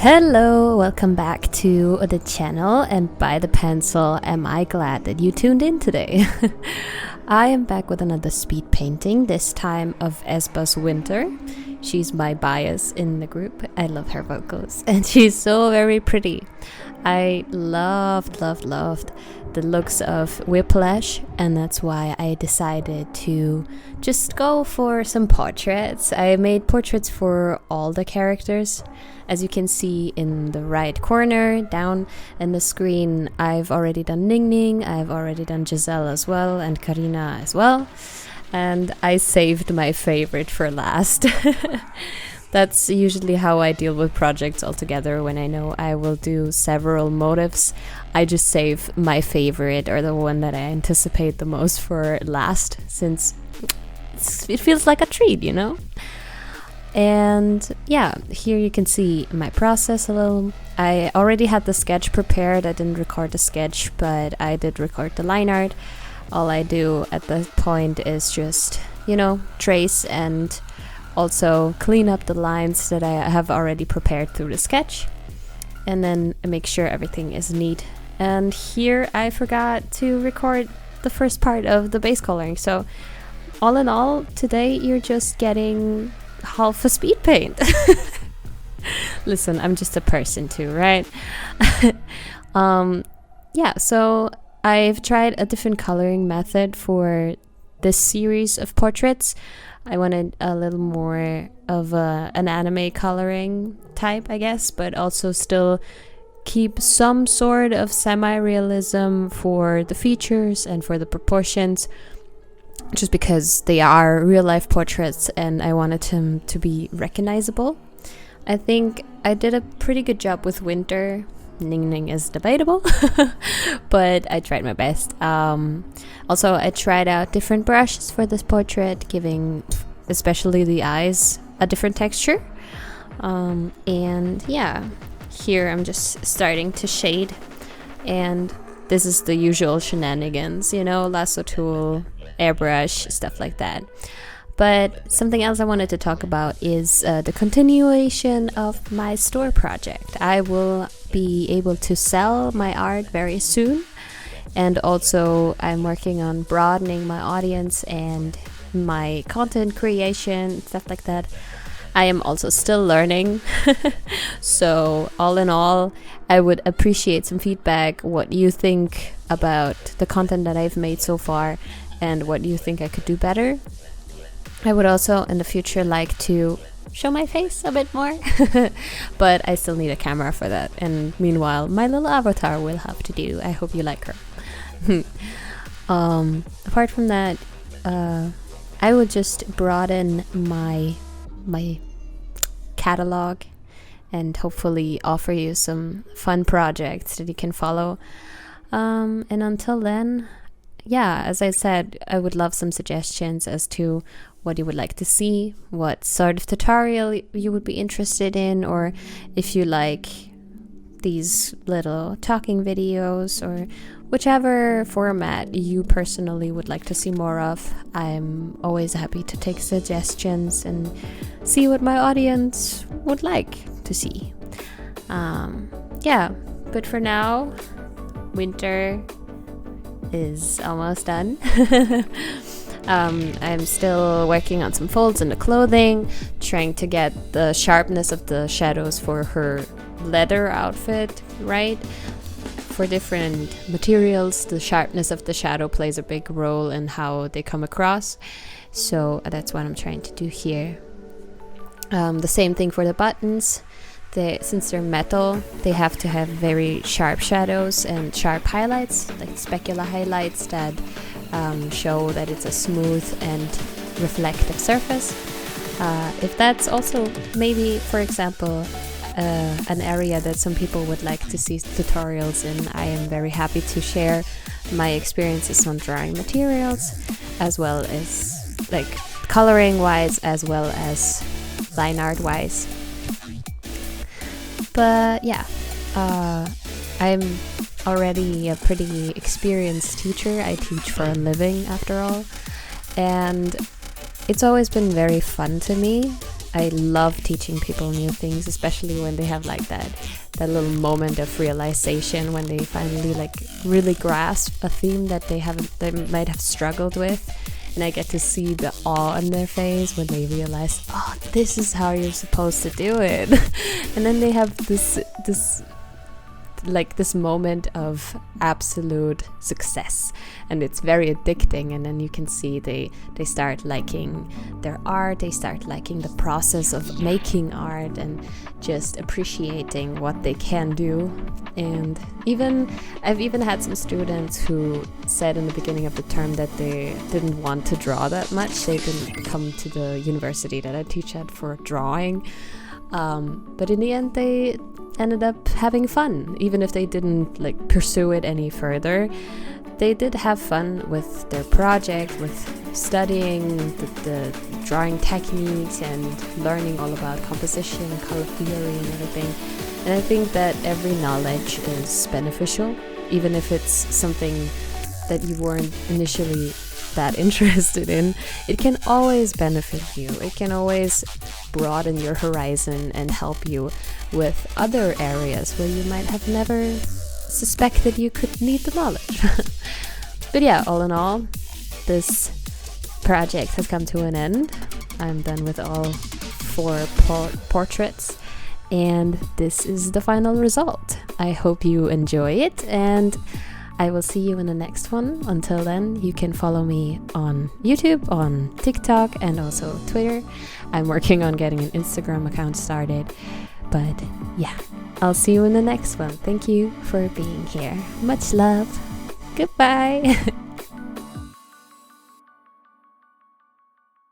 Hello, welcome back to the channel, and by the pencil, am I glad that you tuned in today. I am back with another speed painting, this time of 𝕬𝕬𝕦 Winter. She's my bias in the group. I love her vocals, and she's so very pretty. I loved the looks of Whiplash, and that's why I decided to just go for some portraits. I made portraits for all the characters. As you can see in the right corner down in the screen, I've already done 𝕠𝕠𝕠, I've already done Giselle as well, and Karina as well. And I saved my favorite for last. That's usually how I deal with projects altogether. When I know I will do several motifs, I just save my favorite or the one that I anticipate the most for last, since it feels like a treat, you know? And yeah, here you can see my process a little. I already had the sketch prepared. I didn't record the sketch, but I did record the line art. All I do at that point is just, trace and also clean up the lines that I have already prepared through the sketch, and then make sure everything is neat. And here I forgot to record the first part of the base coloring. So all in all, today you're just getting half a speed paint. Listen, I'm just a person too, right? So I've tried a different coloring method for this series of portraits. I wanted a little more of an anime coloring type, I guess, but also still keep some sort of semi-realism for the features and for the proportions, just because they are real-life portraits and I wanted them to be recognizable. I think I did a pretty good job with Winter. 𝕠𝕠𝕠 is debatable, but I tried my best. Also, I tried out different brushes for this portrait, giving especially the eyes a different texture. And yeah, here I'm just starting to shade, and this is the usual shenanigans, lasso tool, airbrush, stuff like that. But something else I wanted to talk about is the continuation of my store project. I will be able to sell my art very soon, and also I'm working on broadening my audience and my content creation, stuff like that. I am also still learning. So all in all, I would appreciate some feedback, what you think about the content that I've made so far and what you think I could do better. I would also in the future like to show my face a bit more, but I still need a camera for that. And meanwhile, my little avatar will have to do. I hope you like her. Apart from that, I would just broaden my catalog and hopefully offer you some fun projects that you can follow. And until then, yeah, as I said, I would love some suggestions as to what you would like to see, what sort of tutorial you would be interested in, or if you like these little talking videos, or whichever format you personally would like to see more of. I'm always happy to take suggestions and see what my audience would like to see. But for now, Winter is almost done. I'm still working on some folds in the clothing, trying to get the sharpness of the shadows for her leather outfit right. For different materials, the sharpness of the shadow plays a big role in how they come across. So that's what I'm trying to do here. The same thing for the buttons. Since they're metal, they have to have very sharp shadows and sharp highlights, like specular highlights that show that it's a smooth and reflective surface. If that's also maybe, for example, an area that some people would like to see tutorials in, I am very happy to share my experiences on drawing materials, as well as like coloring wise, as well as line art wise. But yeah, I'm already a pretty experienced teacher. I teach for a living after all, and it's always been very fun to me I love teaching people new things, especially when they have like that little moment of realization, when they finally like really grasp a theme that they might have struggled with. And I get to see the awe on their face when they realize, oh, this is how you're supposed to do it. And then they have this moment of absolute success, and it's very addicting. And then you can see they start liking their art, they start liking the process of making art and just appreciating what they can do. And I've even had some students who said in the beginning of the term that they didn't want to draw that much. They didn't come to the university that I teach at for drawing, but in the end they ended up having fun. Even if they didn't like pursue it any further, they did have fun with their project, with studying the drawing techniques and learning all about composition and color theory and everything. And I think that every knowledge is beneficial, even if it's something that you weren't initially that interested in. It can always benefit you. It can always broaden your horizon and help you with other areas where you might have never suspected you could need the knowledge. But yeah, all in all, this project has come to an end. I'm done with all 4 portraits, and this is the final result. I hope you enjoy it, and I will see you in the next one. Until then, you can follow me on YouTube, on TikTok, and also Twitter. I'm working on getting an Instagram account started. But yeah, I'll see you in the next one. Thank you for being here. Much love. Goodbye.